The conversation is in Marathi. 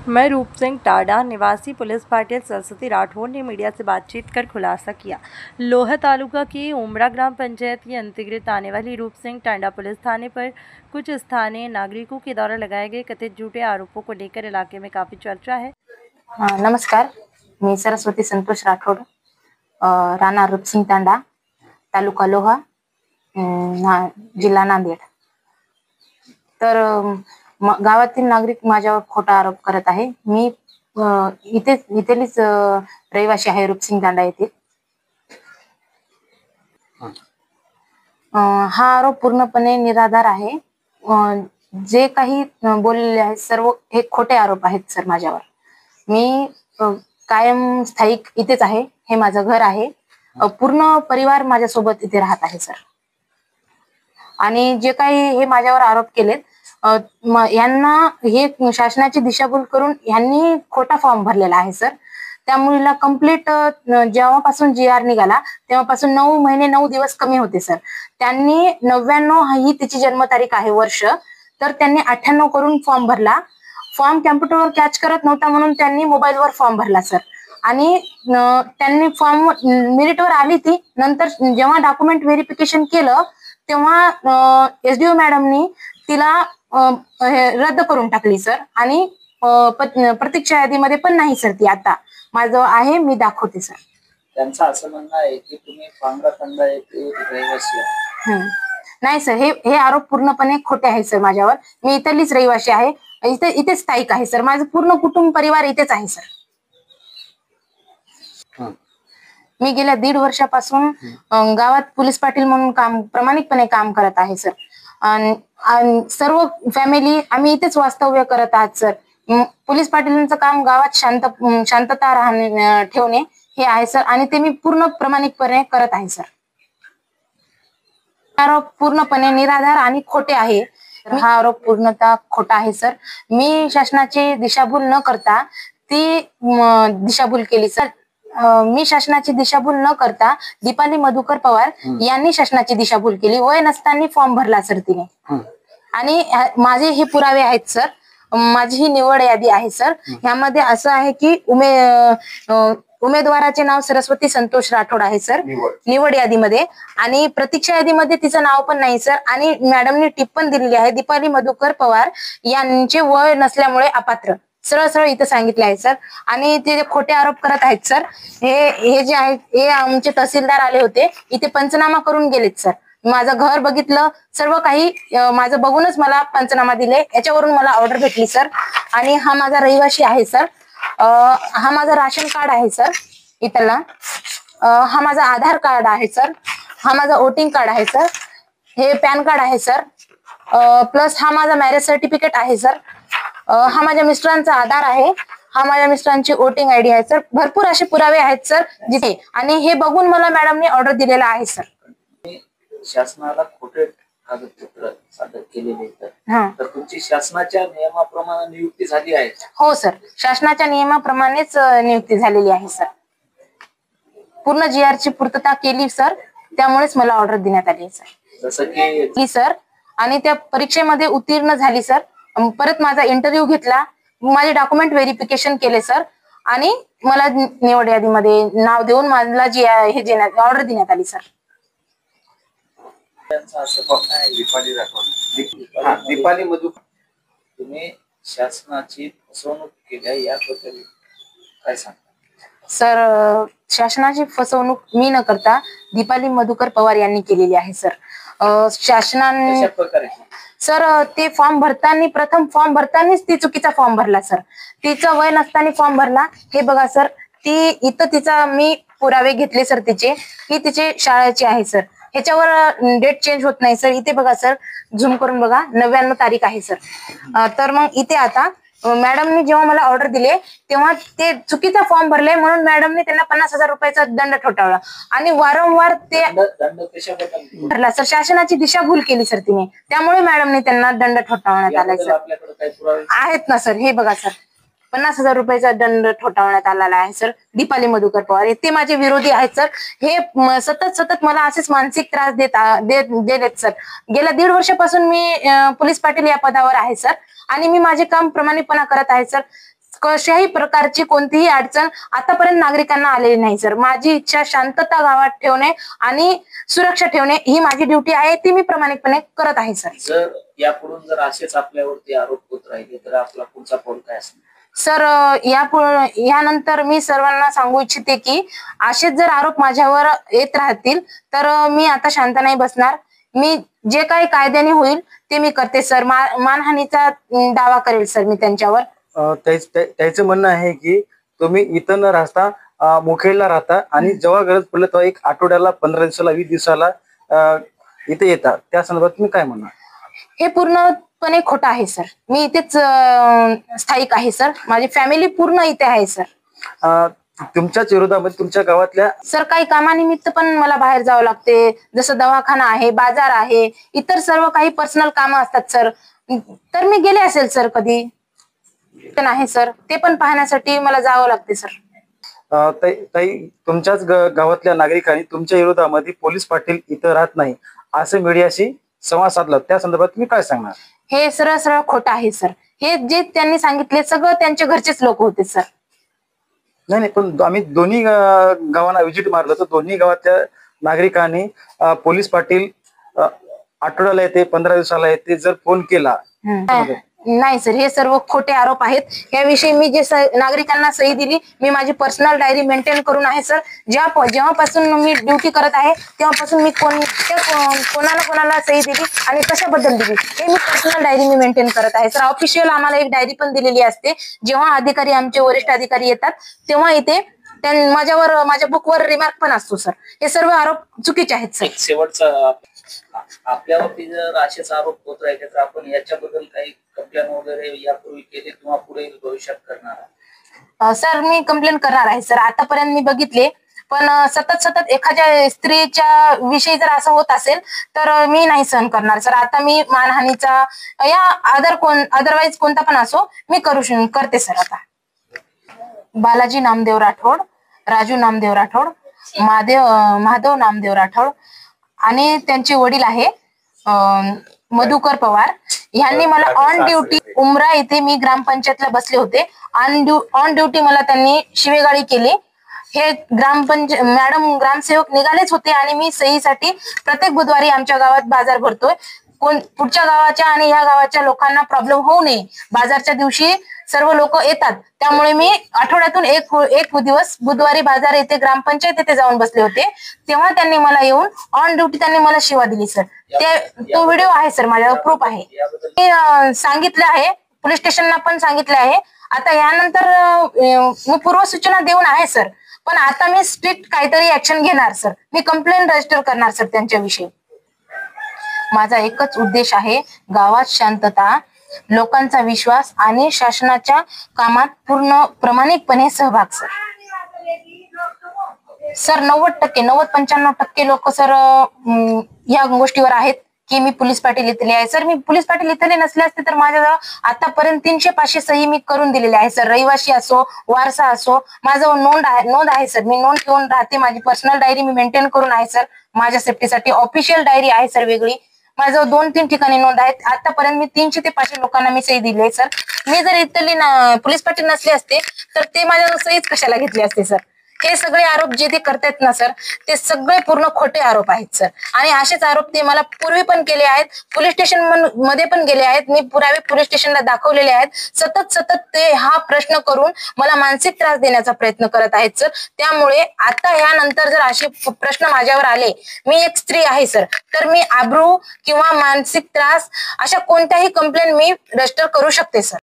मैं रूप सिंह टाडा निवासी पुलिस पाटिल सरस्वती राठौर ने मीडिया से बातचीत कर खुलासा किया। लोहा तालुका की उमरा ग्राम पंचायत के अंतर्गत आने वाली रूप सिंह टाडा पुलिस थाने पर कुछ स्थानीय नागरिकों के द्वारा लगाए गए कथित झूठे आरोपों को लेकर इलाके में काफी चर्चा है। नमस्कार, मी सरस्वती संतोष राठौर, राणा रूप सिंह तांडा, तालुका लोहा, जिल्हा नांदेड। तर गावातील नागरिक माझ्यावर खोटा आरोप करत आहे। मी इथेलीच रहिवासी आहे रूपसिंग तांडा येथे। हा आरोप पूर्णपणे निराधार आहे। जे काही बोललेले आहे सर्व हे खोटे आरोप आहेत सर माझ्यावर। मी कायम स्थायिक इथेच आहे, हे माझं घर आहे। पूर्ण परिवार माझ्यासोबत इथे राहत आहे सर। आणि जे काही हे माझ्यावर आरोप केलेत यांना हे शासनाची दिशाभूल करून यांनी खोटा फॉर्म भरलेला आहे सर। त्या मुलीला कंप्लीट जेव्हापासून GR निघाला तेव्हापासून 9 महिने 9 दिवस कमी होते सर। त्यांनी 99 ही तिची जन्मतारीख आहे वर्ष, तर त्यांनी 98 करून फॉर्म भरला। फॉर्म कॅम्प्युटरवर कॅच करत नव्हता म्हणून त्यांनी मोबाईलवर फॉर्म भरला सर। आणि त्यांनी फॉर्म मेरिटवर आली ती, नंतर जेव्हा डॉक्युमेंट व्हेरिफिकेशन केलं तेव्हा SDO मॅडमनी तिला रद्द करून टाकली सर। आणि प्रतीक्षा यादीमध्ये पण नाही सर ती। आता माझं आहे, मी दाखवते सर। त्यांचं असं म्हणणं आहे की तुम्ही पांगरा तांडा येथे रहिवासी आहे। नाही सर, हे आरोप पूर्णपणे खोटे आहेत सर माझ्यावर। मी इथलीच रहिवासी आहे, इथे स्थायिक आहे सर। माझं पूर्ण कुटुंब परिवार इथेच आहे सर। मी गेल्या 1.5 वर्षापासून गावात पोलीस पाटील म्हणून प्रामाणिकपणे काम करत आहे सर। आणि सर्व फॅमिली आम्ही इथेच वास्तव्य करत आहात सर। पोलीस पाटीलांचं काम गावात शांतता ठेवणे हे आहे सर, आणि ते मी पूर्ण प्रामाणिकपणे करत आहे सर। आरोप पूर्णपणे निराधार आणि खोटे आहे। हा आरोप पूर्णतः खोटा आहे सर। मी शासनाची दिशाभूल न करता ती दिशाभूल केली सर। मी शासनाची दिशाभूल न करता दीपाली मधुकर पवार यांनी शासनाची दिशाभूल केली। वय नसताना फॉर्म भरला सर तिने। आणि माझे हे पुरावे आहेत सर। माझी ही निवड यादी आहे सर। ह्यामध्ये असं आहे की उमेदवाराचे नाव सरस्वती संतोष राठोड आहे सर निवड यादीमध्ये, आणि प्रतीक्षा यादीमध्ये तिचं नाव पण नाही सर। आणि मॅडमनी टिप पण दिलेली आहे, दीपाली मधुकर पवार यांचे वय नसल्यामुळे अपात्र, सरळ सरळ इथं सांगितले आहे सर। आणि ते खोटे आरोप करत आहेत सर। हे जे आहेत हे आमचे तहसीलदार आले होते, इथे पंचनामा करून गेलेत सर। माझं घर बघितलं, सर्व काही माझं बघूनच मला पंचनामा दिले, याच्यावरून मला ऑर्डर भेटली सर। आणि हा माझा रहिवासी आहे सर। हा माझा राशन कार्ड आहे सर इथला। हा माझा आधार कार्ड आहे सर। हा माझा वोटिंग कार्ड आहे सर। हे पॅन कार्ड आहे सर। प्लस हा माझा मॅरेज सर्टिफिकेट आहे सर। हा माझ्या मिस्टरांचा आधार आहे। हा माझ्या मिस्टरांची वोटिंग ID आहे सर। भरपूर असे पुरावे आहेत सर जिथे, आणि हे बघून मला मॅडमने ऑर्डर दिलेला आहे सर। शासनाला खोटे कागदपत्र सादर केलेले तर तुमची शासनाच्या नियमाप्रमाणे नियुक्ती झाली आहे? हो सर, शासनाच्या नियमाप्रमाणेच नियुक्ती झालेली आहे सर। पूर्ण GR ची पूर्तता केली सर, त्यामुळेच मला ऑर्डर देण्यात आली सर। जसं की सर, आणि त्या परीक्षेमध्ये उत्तीर्ण झाली सर। परत माझा इंटरव्ह्यू घेतला, माझे डॉक्युमेंट व्हेरिफिकेशन केले सर, आणि मला निवड यादीमध्ये नाव देऊन मला ऑर्डर देण्यात आली सर। दीपाली मधुकर, तुम्ही शासनाची फसवणूक केल्या याबद्दल काय सांगता सर? शासनाची फसवणूक मी न करता दीपाली मधुकर पवार यांनी केलेली आहे सर। शासनाने सर ते फॉर्म भरताना, प्रथम फॉर्म भरतानाच ती चुकीचा फॉर्म भरला सर। तिचं वय नसताना फॉर्म भरला। हे बघा सर, ती इथं तिचा मी पुरावे घेतले सर तिचे, ही तिचे शाळेची आहे सर। ह्याच्यावर डेट चेंज होत नाही सर। इथे बघा सर, झूम करून बघा, 99 तारीख आहे सर। तर मग इथे आता मॅडमनी जेव्हा मला ऑर्डर दिले तेव्हा ते चुकीचा फॉर्म भरले, म्हणून मॅडमने त्यांना 50,000 रुपयाचा दंड ठोठावला। आणि वारंवार ते भरला सर। शासनाची दिशाभूल केली सर तिने, त्यामुळे मॅडमने त्यांना दंड ठोठावण्यात आलाय सर। आहेत ना सर, हे बघा सर, 50,000 रुपयाचा दंड ठोठावण्यात आलेला आहे सर। दीपाली मधुकर पवार ते माझे विरोधी आहेत सर। हे सतत मला असेच मानसिक त्रास देत सर। गेल्या 1.5 वर्षापासून मी पोलीस पाटील या पदावर आहे सर, आणि मी माझे काम प्रामाणिकपणे करत आहे सर। कशाही प्रकारची कोणतीही अडचण आतापर्यंत नागरिकांना आलेली नाही सर. माझी इच्छा शांतता गावात ठेवणे आणि सुरक्षा ठेवणे ही माझी ड्युटी आहे, ती मी प्रामाणिकपणे करत आहे सर. जर यापुढून जर असेच आपल्यावरती आरोप होत राहिले तर आपला पुढचा पाऊल काय असणार? सर यानंतर मी सर्वांना सांगू इच्छिते की असेच जर आरोप माझ्यावर येत राहतील तर मी आता शांत नाही बसणार. मी जे काही कायद्याने होईल ते मी करते सर. मानहानीचा दावा करेल सर मी त्यांच्यावर. त्याचं म्हणणं आहे की तुम्ही इथं न राहता मुखेडला राहता आणि जेव्हा गरज पडलं तेव्हा एक आठवड्याला 15 दिवसाला 20 दिवसाला इथे येतात, त्या संदर्भात तुम्ही काय म्हणणार? हे पूर्णपणे खोटं आहे सर. मी इथेच स्थायिक आहे सर. माझी फॅमिली पूर्ण इथे आहे सर. तुमच्याच विरोधामध्ये तुमच्या गावातल्या सर काही कामानिमित्त पण मला बाहेर जावं लागते, जसं दवाखाना आहे, बाजार आहे, इतर सर्व काही पर्सनल कामं असतात सर. तर मी गेले असेल सर कधी पण आहे सर, ते पण पाहण्यासाठी मला जावं लागते सर. ताई तुमच्याच गावातल्या नागरिकांनी तुमच्या विरोधामध्ये पोलीस पाटील इथं राहत नाही असं मीडियाशी संवाद साधला, त्या संदर्भात तुम्ही काय सांगणार? हे सरळ सरळ खोटं आहे सर. हे जे त्यांनी सांगितले सगळं त्यांच्या घरचेच लोक होते सर. नाही, पण आम्ही दोन्ही गावांना व्हिजिट मारलं तर दोन्ही गावातल्या नागरिकांनी पोलीस पाटील आठवड्याला येते 15 दिवसाला येते जर फोन केला. नाही सर, हे सर्व खोटे आरोप आहेत. याविषयी मी जे नागरिकांना सही दिली, मी माझी पर्सनल डायरी मेंटेन करून आहे सर. जेव्हापासून मी ड्युटी करत आहे तेव्हापासून मी कोणाला सही दिली आणि कशाबद्दल दिली हे मी पर्सनल डायरी मी मेंटेन करत आहे सर. ऑफिशियल आम्हाला एक डायरी पण दिलेली असते. जेव्हा अधिकारी आमचे वरिष्ठ अधिकारी येतात तेव्हा इथे माझ्यावर माझ्या बुकवर रिमार्क पण असतो सर. हे सर्व आरोप चुकीचे आहेत सर. शेवटचा, आपल्यावरती जर असेच आरोप होत राहिले तर आपण याच्याबद्दल काही कंप्लेंट वगैरे यापूर्वी केले किंवा पुढे भविष्यात करणार? सर मी कंप्लेंट करणार आहे सर. आतापर्यंत मी बघितले, पण सतत एखाद्या स्त्रीच्या विषयी जर असं होत असेल तर मी नाही सहन करणार सर. आता मी मानहानीचा या अदरवाईज कोणता पण असो मी करते सर. आता बालाजी नामदेव राठोड, राजू नामदेव राठोड, महादेव नामदेव राठोड आणि त्यांचे वडील आहे मधुकर पवार यांनी मला ऑन ड्युटी उमरा इथे मी ग्रामपंचायतला बसले होते. ऑन ड्युटी मला त्यांनी शिवेगाळी केली. हे मॅडम ग्रामसेवक निघालेच होते आणि मी सहीसाठी प्रत्येक बुधवारी आमच्या गावात बाजार भरतोय. पुढच्या गावाच्या आणि या गावाच्या लोकांना प्रॉब्लेम होऊ नये, बाजारच्या दिवशी सर्व लोक येतात, त्यामुळे मी आठवड्यातून एक दिवस बुधवारी बाजार येथे ग्रामपंचायत येथे जाऊन बसले होते. तेव्हा त्यांनी मला येऊन ऑन ड्युटी त्यांनी मला शिवा दिली सर. तो व्हिडिओ आहे सर, माझ्यावर प्रूफ आहे. मी सांगितलं आहे, पोलीस स्टेशनला पण सांगितलं आहे. आता यानंतर मी पूर्वसूचना देऊन आहे सर, पण आता मी स्ट्रिक्ट काहीतरी ऍक्शन घेणार सर. मी कंप्लेंट रजिस्टर करणार सर त्यांच्याविषयी. माझा एकच उद्देश आहे, गावात शांतता, लोकांचा विश्वास आणि शासनाच्या कामात पूर्ण प्रामाणिकपणे सहभाग सर. 90-95% लोक सर या गोष्टीवर आहेत की मी पोलीस पाटील इथले आहे सर. मी पोलीस पाटील इथले नसले असते तर माझ्याजवळ आतापर्यंत 300-500 सही मी करून दिलेले आहे सर. रहिवासी असो, वारसा असो, माझं नोंद आहे सर. मी नोंद ठेवून राहते. माझी पर्सनल डायरी मी मेंटेन करून आहे सर. माझ्या सेफ्टीसाठी ऑफिशियल डायरी आहे सर वेगळी. माझं 2-3 ठिकाणी नोंद आहेत. आतापर्यंत मी 300 ते 500 लोकांना मी सही दिली आहे सर. मी जर इथली पोलीस पाटील नसले असते तर ते माझ्या सहीच कशाला घेतली असते सर. हे सगळे आरोप जे ते करतायत ना सर, ते सगळे पूर्ण खोटे आरोप आहेत सर. आणि असेच आरोप ते मला पूर्वी पण केले आहेत, पोलीस स्टेशन मध्ये पण गेले आहेत. मी पुरावे पोलीस स्टेशनला दाखवलेले आहेत. सतत ते हा प्रश्न करून मला मानसिक त्रास देण्याचा प्रयत्न करत आहेत सर. त्यामुळे आता यानंतर जर असे प्रश्न माझ्यावर आले, मी एक स्त्री आहे सर, तर मी आब्रू किंवा मानसिक त्रास अशा कोणत्याही कंप्लेंट मी रजिस्टर करू शकते सर.